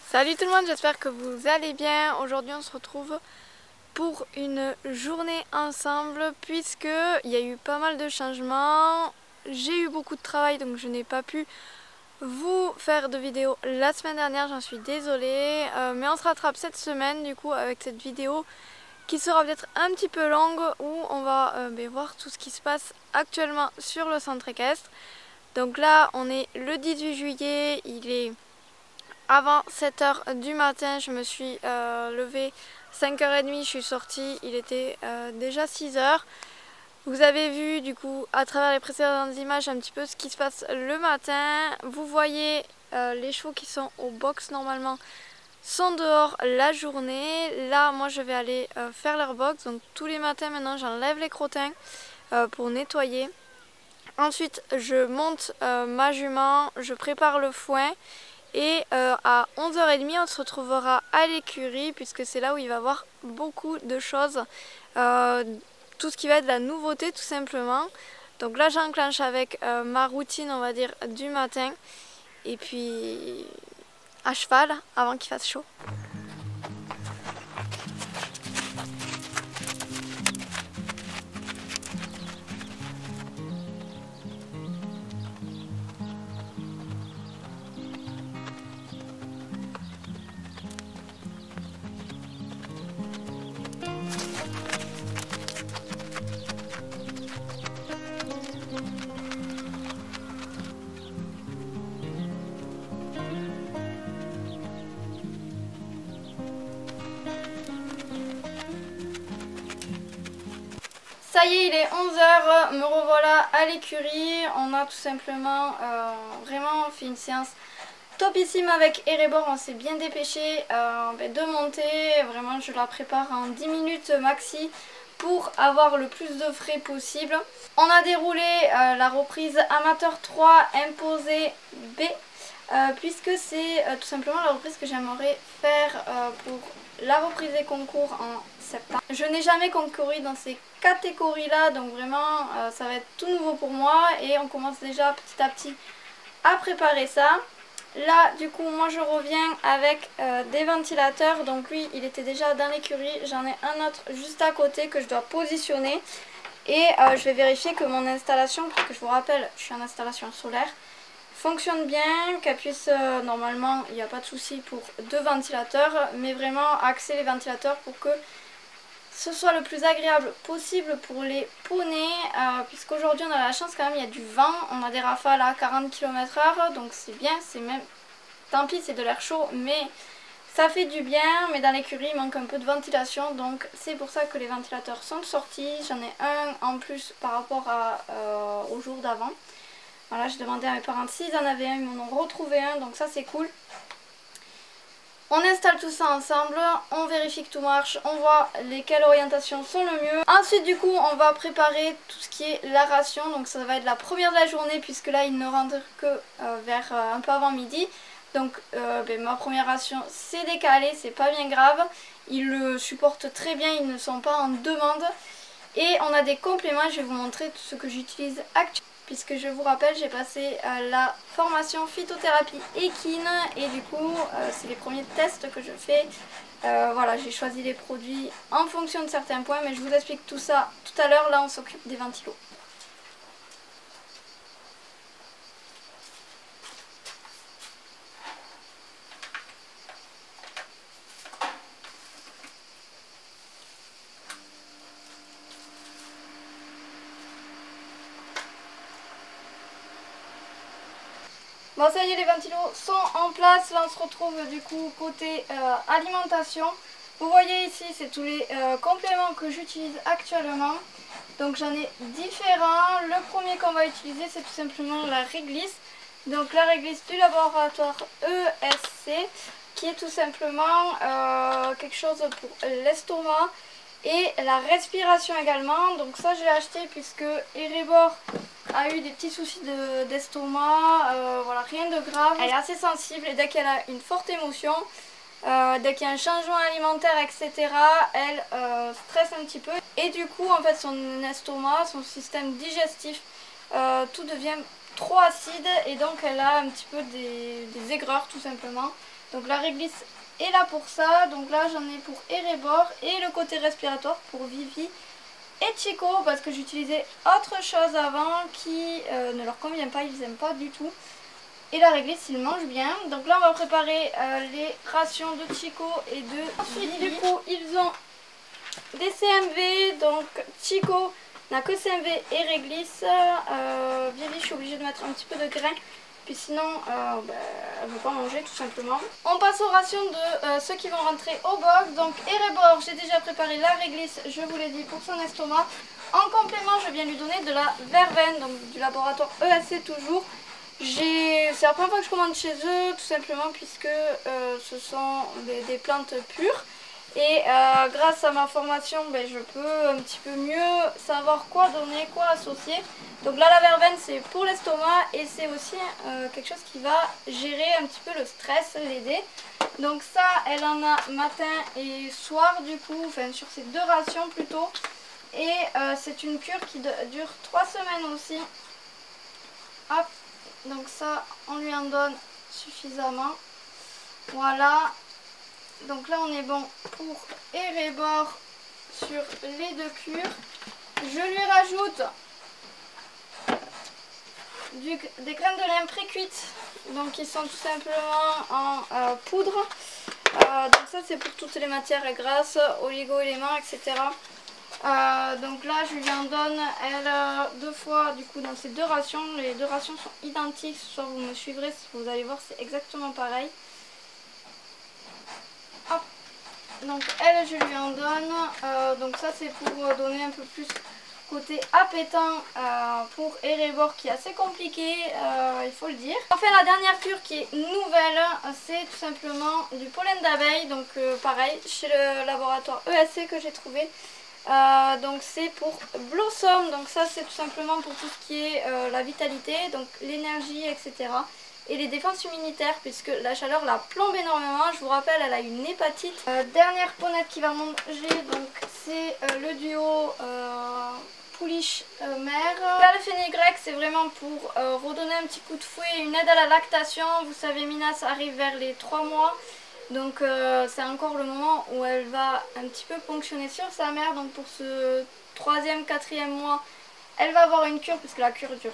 Salut tout le monde, j'espère que vous allez bien. Aujourd'hui on se retrouve pour une journée ensemble puisque il y a eu pas mal de changements. J'ai eu beaucoup de travail donc je n'ai pas pu vous faire de vidéo la semaine dernière, j'en suis désolée. Mais on se rattrape cette semaine du coup avec cette vidéo qui sera peut-être un petit peu longue où on va voir tout ce qui se passe actuellement sur le centre équestre. Donc là on est le 18 juillet, il est avant 7 h du matin, je me suis levée 5 h 30, je suis sortie, il était déjà 6 h. Vous avez vu du coup à travers les précédentes images un petit peu ce qui se passe le matin. Vous voyez les chevaux qui sont au box normalement sont dehors la journée. Là moi je vais aller faire leur box, donc tous les matins maintenant j'enlève les crottins pour nettoyer. Ensuite je monte ma jument, je prépare le foin. Et à 11 h 30 on se retrouvera à l'écurie puisque c'est là où il va y avoir beaucoup de choses. Tout ce qui va être la nouveauté tout simplement. Donc là j'enclenche avec ma routine on va dire du matin. Et puis à cheval avant qu'il fasse chaud. Ça y est, il est 11 h, me revoilà à l'écurie. On a tout simplement vraiment fait une séance topissime avec Erebor. On s'est bien dépêché de monter. Vraiment, je la prépare en 10 minutes maxi pour avoir le plus de frais possible. On a déroulé la reprise amateur 3 imposée B. Puisque c'est tout simplement la reprise que j'aimerais faire pour la reprise des concours en septembre. Je n'ai jamais concouru dans ces catégories là, donc vraiment ça va être tout nouveau pour moi et on commence déjà petit à petit à préparer ça. Là du coup moi je reviens avec des ventilateurs, donc lui il était déjà dans l'écurie, j'en ai un autre juste à côté que je dois positionner et je vais vérifier que mon installation, parce que je vous rappelle je suis en installation solaire, fonctionne bien, qu'elle puisse, normalement il n'y a pas de souci pour deux ventilateurs, mais vraiment axer les ventilateurs pour que ce soit le plus agréable possible pour les poneys, puisqu'aujourd'hui on a la chance quand même, il y a du vent, on a des rafales à 40 km/h, donc c'est bien, c'est même, tant pis c'est de l'air chaud, mais ça fait du bien, mais dans l'écurie il manque un peu de ventilation, donc c'est pour ça que les ventilateurs sont sortis, j'en ai un en plus par rapport au jour d'avant. Voilà, j'ai demandé à mes parents s'ils en avaient un, ils m'en ont retrouvé un, donc ça c'est cool. On installe tout ça ensemble, on vérifie que tout marche, on voit lesquelles orientations sont le mieux. Ensuite du coup on va préparer tout ce qui est la ration, donc ça va être la première de la journée puisque là il ne rentre que vers un peu avant midi. Donc ma première ration c'est décalé, c'est pas bien grave, ils le supportent très bien, ils ne sont pas en demande. Et on a des compléments, je vais vous montrer tout ce que j'utilise actuellement. Puisque je vous rappelle, j'ai passé la formation phytothérapie équine et du coup c'est les premiers tests que je fais. Voilà, j'ai choisi les produits en fonction de certains points, mais je vous explique tout ça tout à l'heure. Là on s'occupe des ventilos. Bon ça y est, les ventilos sont en place, là on se retrouve du coup côté alimentation. Vous voyez ici c'est tous les compléments que j'utilise actuellement. Donc j'en ai différents. Le premier qu'on va utiliser c'est tout simplement la réglisse. Donc la réglisse du laboratoire ESC qui est tout simplement quelque chose pour l'estomac et la respiration également. Donc ça j'ai acheté puisque Erebor a eu des petits soucis d'estomac, voilà, rien de grave. Elle est assez sensible et dès qu'elle a une forte émotion, dès qu'il y a un changement alimentaire, etc., elle stresse un petit peu. Et du coup, en fait, son estomac, son système digestif, tout devient trop acide et donc elle a un petit peu des aigreurs tout simplement. Donc la réglisse est là pour ça. Donc là j'en ai pour Erebor et le côté respiratoire pour Vivi et Chico parce que j'utilisais autre chose avant qui ne leur convient pas, ils n'aiment pas du tout. Et la réglisse ils mangent bien. Donc là on va préparer les rations de Chico et de Vivi. Du coup ils ont des CMV, donc Chico n'a que CMV et réglisse. Vivi je suis obligée de mettre un petit peu de grains. Puis sinon, elle ne veut pas manger tout simplement. On passe aux rations de ceux qui vont rentrer au box. Donc Erebor, j'ai déjà préparé la réglisse, je vous l'ai dit, pour son estomac. En complément, je viens lui donner de la verveine, donc du laboratoire ESC toujours. C'est la première fois que je commande chez eux, tout simplement puisque ce sont des plantes pures. Et grâce à ma formation, je peux un petit peu mieux savoir quoi donner, quoi associer. Donc là la verveine c'est pour l'estomac et c'est aussi quelque chose qui va gérer un petit peu le stress, l'aider. Donc ça elle en a matin et soir du coup, enfin sur ces 2 rations plutôt. Et c'est une cure qui dure 3 semaines aussi. Hop, donc ça on lui en donne suffisamment. Voilà. Donc là on est bon pour Erebor sur les 2 cures. Je lui rajoute des graines de lin pré-cuites, donc qui sont tout simplement en poudre. Donc ça c'est pour toutes les matières grasses, oligo-éléments, etc. Donc là je lui en donne elle 2 fois du coup dans ces 2 rations. Les 2 rations sont identiques, soit vous me suivrez, vous allez voir c'est exactement pareil. Hop. Donc elle je lui en donne, donc ça c'est pour donner un peu plus côté appétant pour Erebor qui est assez compliqué, il faut le dire. Enfin la dernière cure qui est nouvelle, c'est tout simplement du pollen d'abeille, donc pareil chez le laboratoire ESC que j'ai trouvé. Donc c'est pour Blossom, donc ça c'est tout simplement pour tout ce qui est la vitalité, donc l'énergie, etc. Et les défenses immunitaires puisque la chaleur la plombe énormément. Je vous rappelle elle a une hépatite. Dernière ponette qui va manger, donc c'est le duo pouliche mère. Là le fenugrec c'est vraiment pour redonner un petit coup de fouet, une aide à la lactation. Vous savez Minas arrive vers les 3 mois. Donc c'est encore le moment où elle va un petit peu ponctionner sur sa mère. Donc pour ce 3e, 4e mois, elle va avoir une cure puisque la cure dure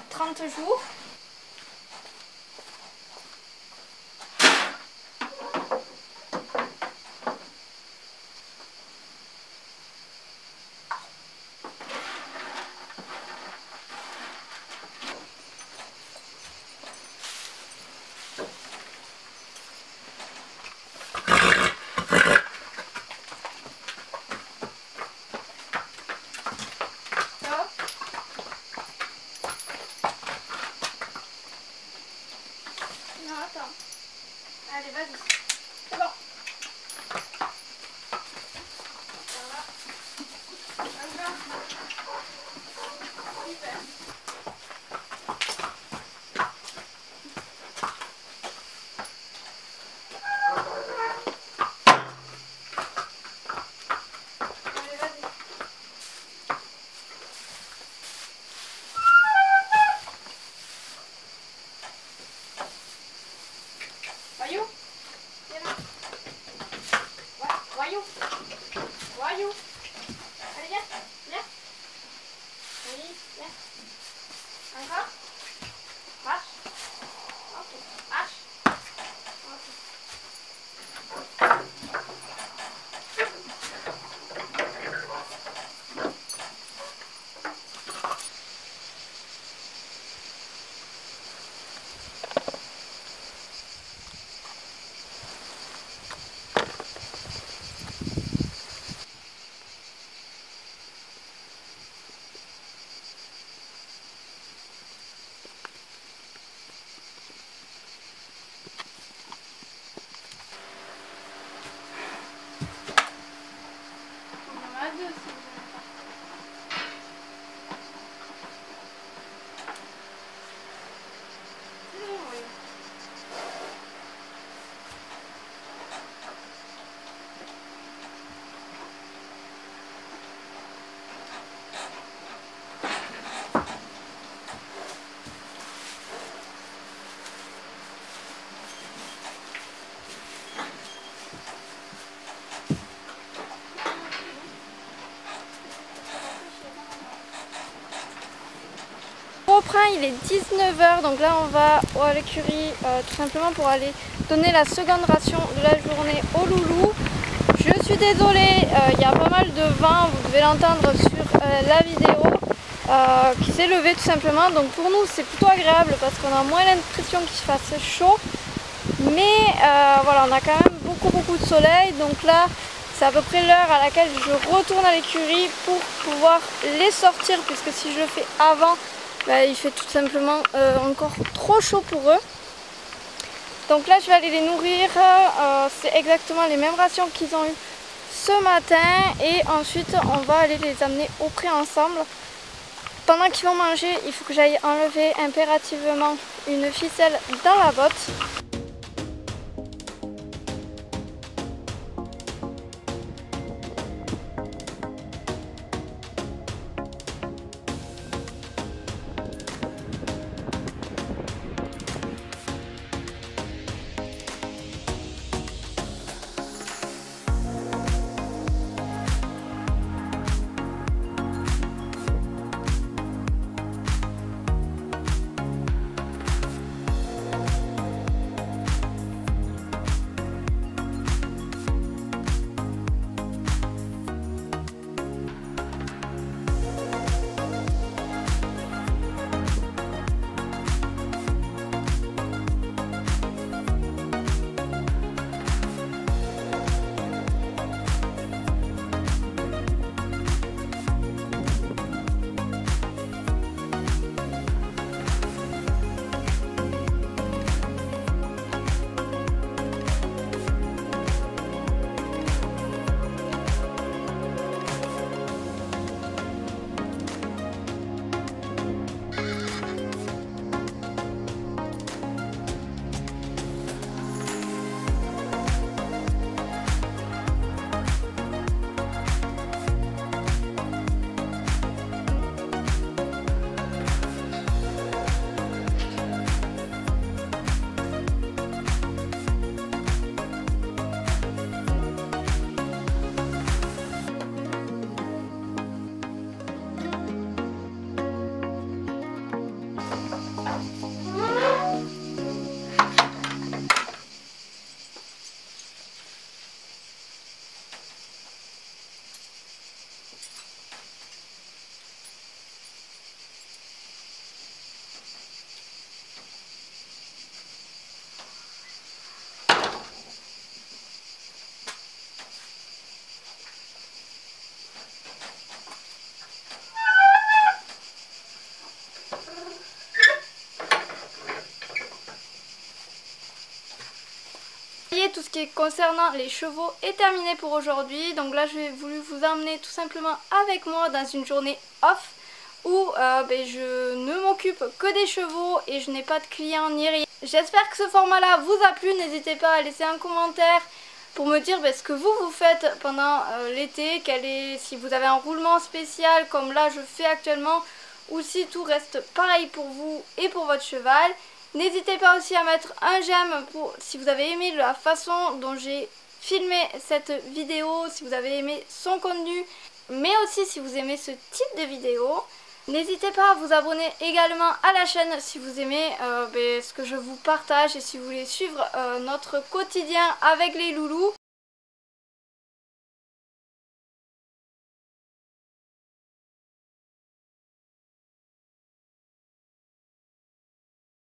30 jours. reprend, il est 19 h, donc là on va à l'écurie tout simplement pour aller donner la seconde ration de la journée aux loulous. Je suis désolée, il y a pas mal de vent, vous devez l'entendre sur la vidéo, qui s'est levé tout simplement. Donc pour nous c'est plutôt agréable parce qu'on a moins l'impression qu'il fasse chaud. Mais voilà, on a quand même beaucoup de soleil, donc là c'est à peu près l'heure à laquelle je retourne à l'écurie pour pouvoir les sortir, puisque si je le fais avant, il fait tout simplement encore trop chaud pour eux. Donc là je vais aller les nourrir, c'est exactement les mêmes rations qu'ils ont eu ce matin, et ensuite on va aller les amener au pré ensemble. Pendant qu'ils vont manger, il faut que j'aille enlever impérativement une ficelle dans la botte. Tout ce qui est concernant les chevaux est terminé pour aujourd'hui. Donc là j'ai voulu vous emmener tout simplement avec moi dans une journée off où je ne m'occupe que des chevaux et je n'ai pas de clients ni rien. J'espère que ce format là vous a plu. N'hésitez pas à laisser un commentaire pour me dire ce que vous faites pendant l'été, si vous avez un roulement spécial comme là je fais actuellement, ou si tout reste pareil pour vous et pour votre cheval. N'hésitez pas aussi à mettre un j'aime si vous avez aimé la façon dont j'ai filmé cette vidéo, si vous avez aimé son contenu, mais aussi si vous aimez ce type de vidéo. N'hésitez pas à vous abonner également à la chaîne si vous aimez ce que je vous partage et si vous voulez suivre notre quotidien avec les loulous.